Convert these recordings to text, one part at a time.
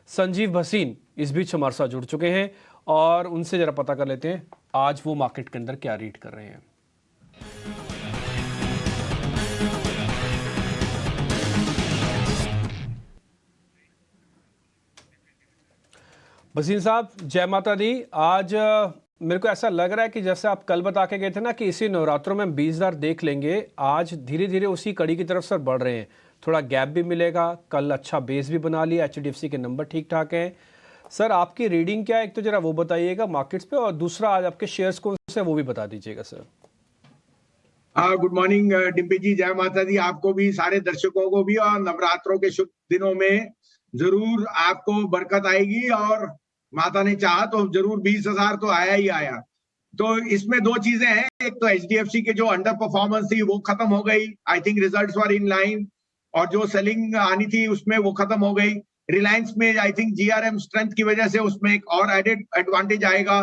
संजीव भसीन इस बीच हमारे साथ जुड़ चुके हैं और उनसे जरा पता कर लेते हैं आज वो मार्केट के अंदर क्या रीड कर रहे हैं। भसीन साहब, जय माता दी। आज मेरे को ऐसा लग रहा है कि जैसे आप कल बता के गए थे ना कि इसी नवरात्रों में हम 20,000 देख लेंगे, आज धीरे धीरे उसी कड़ी की तरफ सर बढ़ रहे हैं। थोड़ा गैप भी मिलेगा, कल अच्छा बेस भी बना लिया, HDFC के नंबर ठीक ठाक हैं। सर आपकी रीडिंग क्या है, एक तो जरा वो बताइएगा मार्केट्स पे, और दूसरा आज आपके शेयर्स कौन से वो भी बता दीजिएगा सर। हाँ, गुड मॉर्निंग डिम्पी जी, जय माता दी आपको भी, सारे दर्शकों को भी। और नवरात्रों के शुभ दिनों में जरूर आपको बरकत आएगी और माता ने चाहा तो जरूर 20,000 तो आया ही आया। तो इसमें दो चीजें हैं, एक तो HDFC के जो अंडर परफॉर्मेंस थी वो खत्म हो गई, I think results were in line, और जो सेलिंग आनी थी उसमें वो खत्म हो गई। रिलायंस में आई थिंक GRM स्ट्रेंथ की वजह से उसमें एक और एडेड एडवांटेज आएगा।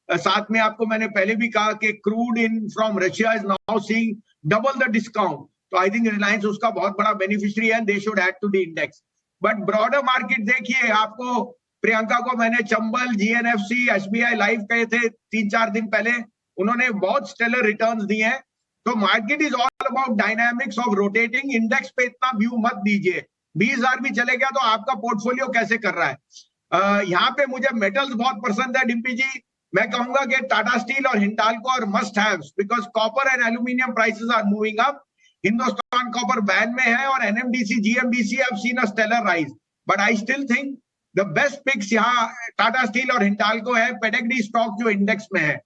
साथ में आपको मैंने पहले भी कहा कि crude in from Russia is now seeing double the discount, तो आई थिंक रिलायंस उसका बहुत बड़ा बेनिफिशियरी है, they should add to the index. But broader market देखिए, आपको प्रियंका को मैंने चंबल, GNFC, SBI लाइव कहे थे 3-4 दिन पहले, उन्होंने बहुत स्टेलर रिटर्न्स दिए हैं। तो market is all about dynamics of rotating, index पे इतना व्यू मत दीजिए। 20,000 भी चले गया तो आपका पोर्टफोलियो कैसे कर रहा है। यहाँ पे मुझे मेटल्स बहुत पसंद है डिम्पी जी। मैं कहूंगा कि टाटा स्टील और हिंडाल्को और must haves, because copper and aluminium prices are moving up. Hindustan copper ban में है और NMDC, GMBC have seen a stellar rise, but I still think the best picks यहाँ टाटा स्टील और हिंडाल्को है, पेडिग्री स्टॉक जो इंडेक्स में है।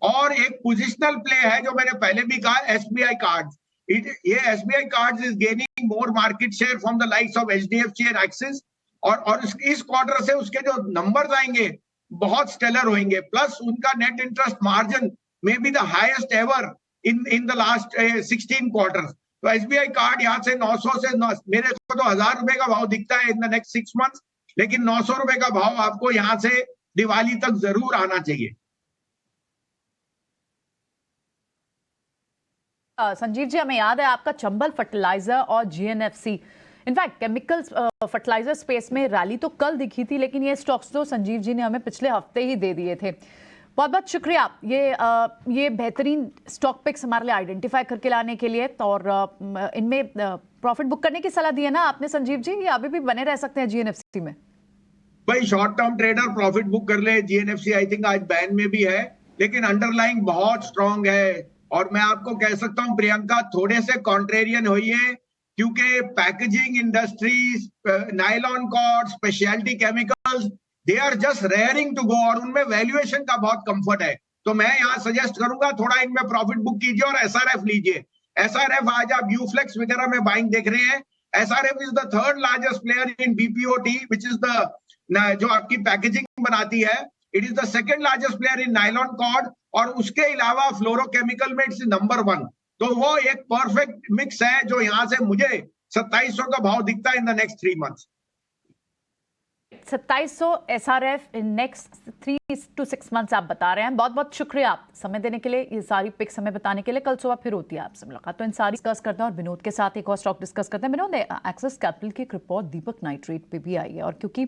और एक पोजिशनल प्ले है जो मैंने पहले भी कहा, SBI कार्ड्स। ये SBI cards is gaining more market share from the likes of HDFC and axis, और इस क्वार्टर से उसके जो नंबर्स आएंगे बहुत स्टेलर होंगे, प्लस उनका नेट इंटरेस्ट मार्जिन में be the highest ever in the last 16 quarters. तो SBI कार्ड यहाँ से 900 से मेरे को तो 1,000 रुपए का भाव दिखता है इन द नेक्स्ट 6 मंथ्स, लेकिन 900 रुपए का भाव आपको यहाँ से दिवाली तक जरूर आना चाहिए। संजीव जी, हमें याद है आपका चंबल फर्टिलाइजर और GNFC, in fact chemicals fertiliser space में रैली तो कल दिखी थी, लेकिन ये स्टॉक्स तो संजीव जी ने हमें पिछले हफ्ते ही दे दिए थे। बहुत बहुत शुक्रिया ये बेहतरीन स्टॉक पिक्स हमारे लिए आइडेंटिफाई करके लाने के लिए, और इनमें प्रॉफिट बुक करने की सलाह दी है ना आपने संजीव जी, ये अभी भी बने रह सकते हैं GNFC में? भाई short term trader profit book कर ले। GNFC आई थिंक आज बैन में भी है, लेकिन अंडरलाइंग बहुत स्ट्रांग है। और मैं आपको कह सकता हूं प्रियंका, थोड़े से कॉन्ट्रेरियन होइए, क्योंकि packaging industries, nylon cord, speciality chemicals, they are just raring to go, और उनमें वैल्यूएशन का बहुत कंफर्ट है। तो मैं यहाँ सजेस्ट करूंगा थोड़ा इनमें प्रॉफिट बुक कीजिए और SRF लीजिए। SRF आज आप यूफ्लेक्स वगैरह में बाइंग देख रहे हैं। SRF is the third largest player in BPOT, which is the जो आपकी पैकेजिंग बनाती है। It is the second largest player in nylon cord, और उसके अलावा फ्लोरोकेमिकल में इट्स नंबर 1। तो वो एक परफेक्ट मिक्स है जो यहां से मुझे 2700 का भाव दिखता है in the next 3 months. 2700 SRF in next 3 to 6 months आप बता रहे हैं। बहुत बहुत शुक्रिया आप समय देने के लिए, ये सारी पिक्स हमें बताने के लिए। कल सुबह फिर होती है आपसे मुलाकात, तो इन सारी डिस्कस करते हैं और विनोद के साथ एक और स्टॉक डिस्कस करते हैं। विनोद, एक्सिस कैपिटल की एक रिपोर्ट दीपक नाइट्रेट पे भी आई है, और क्योंकि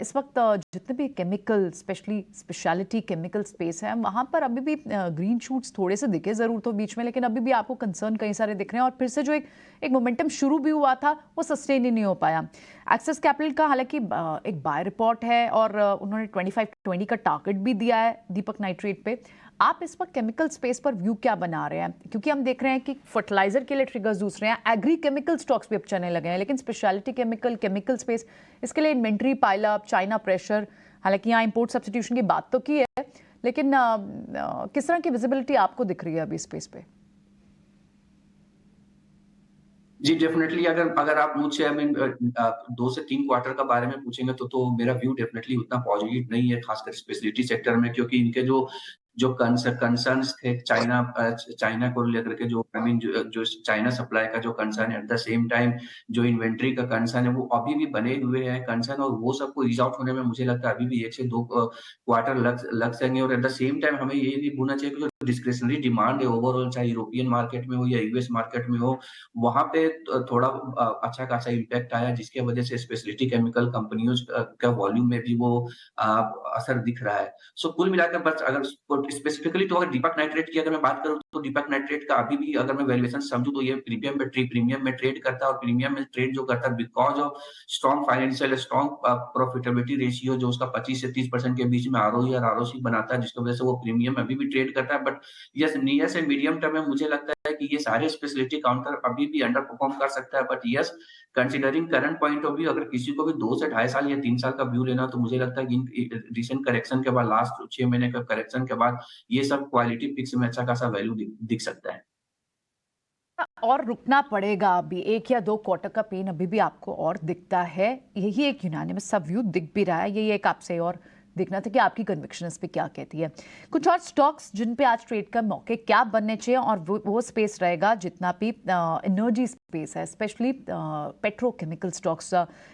इस वक्त जितने भी chemical, specially speciality chemical space है, वहाँ पर अभी भी ग्रीन शूट्स थोड़े से दिखे ज़रूर तो बीच में, लेकिन अभी भी आपको कंसर्न कई सारे दिख रहे हैं, और फिर से जो एक मोमेंटम शुरू भी हुआ था वो सस्टेन ही नहीं हो पाया। एक्सिस कैपिटल का हालांकि एक बाय रिपोर्ट है, और उन्होंने 25-20 का टारगेट भी दिया है दीपक नाइट्रेट पे। आप इस वक्त केमिकल स्पेस पर व्यू क्या बना रहे हैं, क्योंकि हम देख रहे हैं कि फर्टिलाइजर के लिए ट्रिगर्स दूसरे हैं, एग्री केमिकल स्टॉक्स भी अब चलने लगे हैं, लेकिन स्पेशलिटी केमिकल स्पेस, इसके लिए इन्वेंट्री पाइलअप, चाइना प्रेशर, हालांकि यहाँ इंपोर्ट सब्स्टिट्यूशन की बात तो की है, लेकिन किस तरह की विजिबिलिटी आपको दिख रही है अभी स्पेस पे? जी डेफिनेटली, अगर आप मुझसे 2 से 3 क्वार्टर का बारे में पूछेंगे तो मेरा व्यू डेफिनेटली उतना पॉजिटिव नहीं है, खासकर स्पेशलिटी सेक्टर में, क्योंकि इनके जो जो कंसर्न्स थे चाइना को लेकर के, जो जो चाइना सप्लाई का जो कंसर्न है, एट द सेम टाइम जो इन्वेंट्री का कंसर्न है, वो अभी भी बने हुए हैं कंसर्न, और वो सबको ईज़ आउट होने में मुझे लगता है अभी भी 1 से 2 क्वार्टर लग सकेंगे। और एट द सेम टाइम हमें ये नहीं भूलना चाहिए कि जो डिस्क्रिशनरी डिमांड है ओवरऑल, चाहे यूरोपियन मार्केट में हो या यूएस मार्केट में हो, वहाँ पे थोड़ा अच्छा खासा इम्पैक्ट आया, जिसकी वजह से स्पेशलिटी केमिकल कंपनियों का वॉल्यूम में भी वो अ, असर दिख रहा है। सो कुल मिलाकर बस अगर स्पेसिफिकली तो अगर दीपक नाइट्रेट की अगर मैं बात करूँ, तो दीपक नाइट्रेट का अभी भी अगर मैं वैल्यूएशन समझूँ तो ये प्रीमियम में ट्रेड करता है, और प्रीमियम में ट्रेड जो करता है because of strong financial, strong profitability ratio जो उसका 25 से 30% के बीच में आरओई और आरओसी बनाता है, जिसकी वजह से वो प्रीमियम अभी भी ट्रेड करता है। बट यस, नियर से मीडियम टर्म में मुझे लगता है कि ये सारे स्पेशलिटी काउंटर अभी भी अंडर परफॉर्म कर सकता है। But yes, considering current point of view, अगर किसी को भी 2 से ढाई साल या 3 साल का व्यू लेना, तो मुझे लगता है कि रिसेंट करेक्शन के बाद, लास्ट 6 महीने का करेक्शन के बाद, ये सब क्वालिटी पिक्स में अच्छा खासा वैल्यू दिख सकता है। और रुकना पड़ेगा अभी, 1 या 2 क्वार्टर का पेन अभी भी आपको और दिखता है, यही एक यूनानिमस सा व्यू दिख भी रहा है। यही एक आपसे और देखना था कि आपकी कन्विक्शन इस पे क्या कहती है। कुछ और स्टॉक्स जिन पे आज ट्रेड का मौके क्या बनने चाहिए, और वो स्पेस रहेगा जितना भी एनर्जी स्पेस है, स्पेशली पेट्रोकेमिकल स्टॉक्स।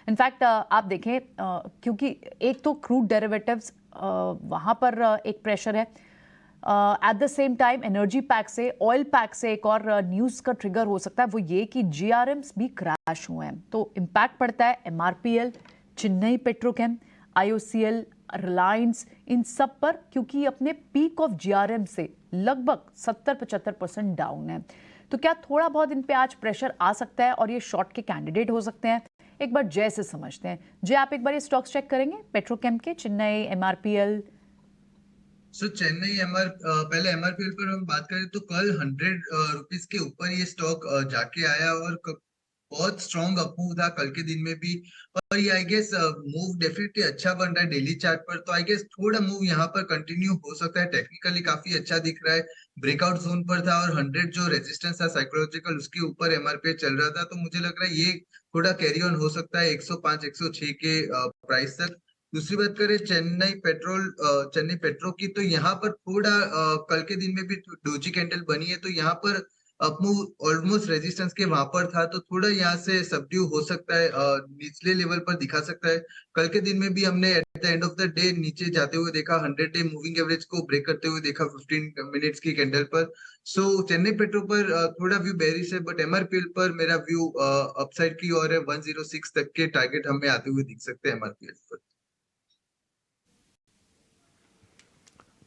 इनफैक्ट आप देखें, क्योंकि एक तो क्रूड डेरिवेटिव्स वहाँ पर एक प्रेशर है, at the same time energy pack से, ऑयल पैक से एक और न्यूज़ का ट्रिगर हो सकता है, वो ये कि जीआरएम्स भी क्रैश हुए हैं, तो इम्पैक्ट पड़ता है MRPL, Chennai Petrochem, IOCL, Reliance, इन सब पर, क्योंकि अपने पीक ऑफ जीआरएम से लगभग 70-75% डाउन है। तो क्या थोड़ा बहुत इन पे आज प्रेशर आ सकता है और ये शॉर्ट के कैंडिडेट हो सकते हैं? एक बार जय से समझते हैं। जय, आप एक बार ये स्टॉक्स चेक करेंगे पेट्रोकेम के, चेन्नई, एमआरपीएल। चेन्नई पहले एमआरपीएल पर हम बात करें तो कल 100 रुपीज के ऊपर ये स्टॉक जाके आया, और बहुत स्ट्रॉन्ग अप मूव था कल के दिन में भी। और ये आई गेस मूव डेफिनेटली अच्छा बन रहा है डेली चार्ट पर, तो आई गेस थोड़ा मूव यहाँ पर कंटिन्यू हो सकता है। टेक्निकली काफी अच्छा दिख रहा है, ब्रेकआउट जोन पर था, और 100 जो रेजिस्टेंस था साइकोलॉजिकल, उसके ऊपर एमआरपीएल चल रहा था, तो मुझे लग रहा है ये थोड़ा कैरी ऑन हो सकता है 105 106 के प्राइस तक। दूसरी बात करें चेन्नई पेट्रो की, तो यहाँ पर थोड़ा कल के दिन में भी डोजी कैंडल बनी है, तो यहाँ पर अपमूव ऑलमोस्ट रेजिस्टेंस के वहां पर था, तो थोड़ा यहाँ से सबड्यू हो सकता है, निचले लेवल पर दिखा सकता है। कल के दिन में भी हमने at the end of the day नीचे जाते हुए देखा, 100 डे मूविंग एवरेज को ब्रेक करते हुए देखा 15 मिनट्स की कैंडल पर। सो चेन्नई पेट्रो पर थोड़ा व्यू बेरिश है, बट एमआरपीएल पर मेरा व्यू अपसाइड की ओर है। 106 तक के टारगेट हमें आते हुए दिख सकते हैं एमआरपीएल पर।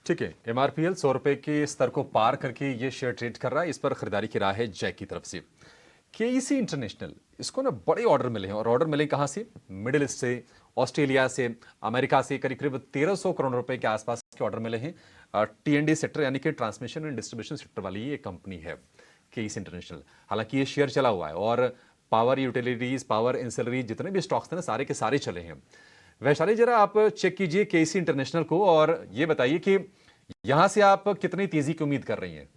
ठीक है, एमआरपीएल 100 रुपए के स्तर को पार करके ये शेयर ट्रेड कर रहा है। इस पर खरीदारी की राह है जय की तरफ से। केईसी इंटरनेशनल, इसको ना बड़े ऑर्डर मिले हैं, और ऑर्डर मिले कहां से? मिडिल ईस्ट से, ऑस्ट्रेलिया से, अमेरिका से। करीब करीब 1300 करोड़ रुपए के आसपास के ऑर्डर मिले हैं। टीएनडी सेक्टर यानी कि ट्रांसमिशन एंड डिस्ट्रीब्यूशन सेक्टर वाली ये कंपनी है केईसी इंटरनेशनल। हालांकि ये शेयर चला हुआ है, और पावर यूटिलिटीज, पावर एंसिलरी, जितने भी स्टॉक्स थे ना, सारे के सारे चले हैं। वैशाली, जरा आप चेक कीजिए केईसी इंटरनेशनल को, और ये बताइए कि यहां से आप कितनी तेजी की उम्मीद कर रही हैं?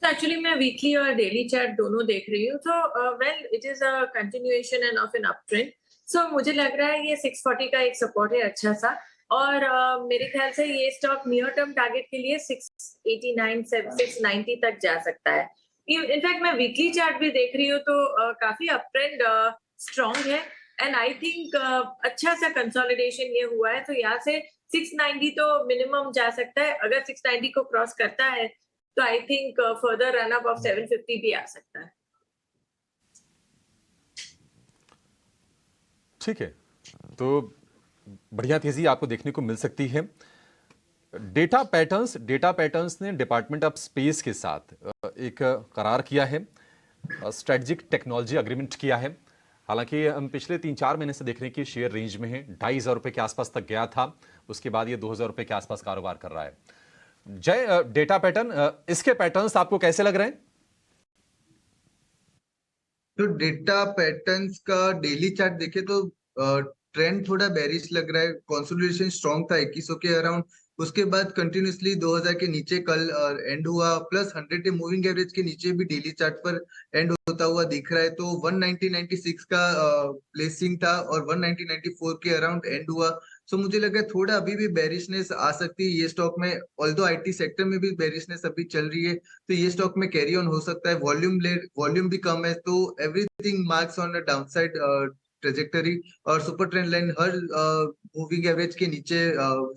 एक्चुअली मैं वीकली और डेली चार्ट दोनों देख रही हूँ, तो well it is a continuation and of an up trend. So मुझे लग रहा है ये 640 का एक सपोर्ट है अच्छा सा, और मेरे ख्याल से ये स्टॉक नियर टर्म टारगेट के लिए 689 690 तक जा सकता है। इनफैक्ट मैं वीकली चार्ट भी देख रही हूँ, तो काफी अप ट्रेंड स्ट्रॉन्ग है, एंड आई थिंक अच्छा सा कंसोलिडेशन ये हुआ है, तो यहाँ से 690 तो मिनिमम जा सकता है। अगर 690 को क्रॉस करता है तो I think further run up of 750 भी आ सकता है। ठीक है, तो बढ़िया तेजी आपको देखने को मिल सकती है। डेटा पैटर्न्स ने डिपार्टमेंट ऑफ स्पेस के साथ एक करार किया है, स्ट्रेटेजिक टेक्नोलॉजी अग्रीमेंट किया है। हालांकि हम पिछले 3-4 महीने से देख रहे हैं कि शेयर रेंज में है, 2,500 रुपए के आसपास तक गया था, उसके बाद ये 2,000 रुपए के आसपास कारोबार कर रहा है। जय, डेटा पैटर्न, इसके पैटर्न्स आपको कैसे लग रहे हैं? तो डेटा पैटर्न्स का डेली चार्ट देखे तो ट्रेंड थोड़ा बेरिश लग रहा है। कंसोलिडेशन स्ट्रॉन्ग था 2100 के अराउंड, उसके बाद कंटिन्यूसली 2000 के नीचे कल एंड हुआ, प्लस 100 डे मूविंग एवरेज के नीचे भी डेली चार्ट पर एंड होता हुआ दिख रहा है। तो 190.96 का प्लेसिंग था और 190.94 के अराउंड एंड हुआ। सो मुझे लगा थोड़ा अभी भी बेरिशनेस आ सकती है ये स्टॉक में, ऑल्दो आईटी सेक्टर में भी बेरिशनेस अभी चल रही है, तो ये स्टॉक में कैरी ऑन हो सकता है। वॉल्यूम भी कम है, तो everything marks on a downside trajectory. और सुपर ट्रेंड लाइन हर मूविंग एवरेज के नीचे,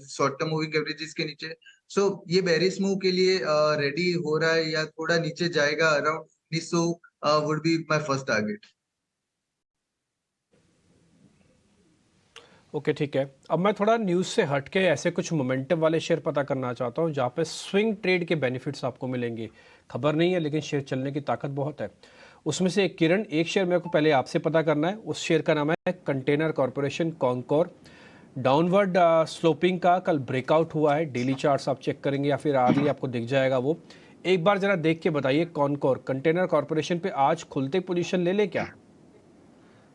शॉर्ट टर्म मूविंग एवरेजेस के नीचे। सो ये बेरिश मूव के लिए रेडी हो रहा है या थोड़ा नीचे जाएगा around 1900 would be my first target. Okay ठीक है। अब मैं थोड़ा न्यूज़ से हट के ऐसे कुछ मोमेंटम वाले शेयर पता करना चाहता हूँ जहाँ पे स्विंग ट्रेड के बेनिफिट्स आपको मिलेंगे। खबर नहीं है लेकिन शेयर चलने की ताकत बहुत है। उसमें से एक किरण, एक शेयर मेरे को पहले आपसे पता करना है। उस शेयर का नाम है container corporation Concor. Downward sloping का कल ब्रेकआउट हुआ है। डेली चार्ट्स आप चेक करेंगे या फिर आर्ली आपको दिख जाएगा वो। एक बार जरा देख के बताइए कॉनकोर कंटेनर कॉरपोरेशन पे आज खुलते पोजीशन ले ले क्या?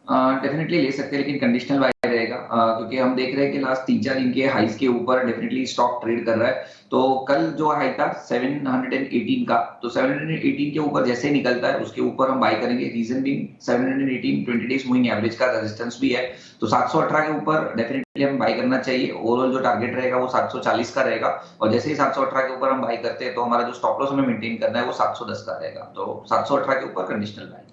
डेफिनेटली ले सकते हैं, लेकिन कंडीशनल बाय रहेगा, क्योंकि हम देख रहे हैं कि लास्ट 3-4 दिन के हाइस के ऊपर डेफिनेटली स्टॉक ट्रेड कर रहा है। तो कल जो हाई था 718 का, तो 718 के ऊपर जैसे निकलता है उसके ऊपर हम बाय करेंगे। रीजन भी 718 20 डेज मूविंग एवरेज का रेजिस्टेंस भी है, तो 718 के ऊपर डेफिनेटली हम बाय करना चाहिए। ओवरऑल जो टारगेट रहेगा वो 740 का रहेगा, और जैसे ही 718 के ऊपर हम बाय करते हैं तो हमारा जो स्टॉप लॉस हमें मेंटेन करना है वो 710 का रहेगा। तो 718 के ऊपर कंडीशनल बाय।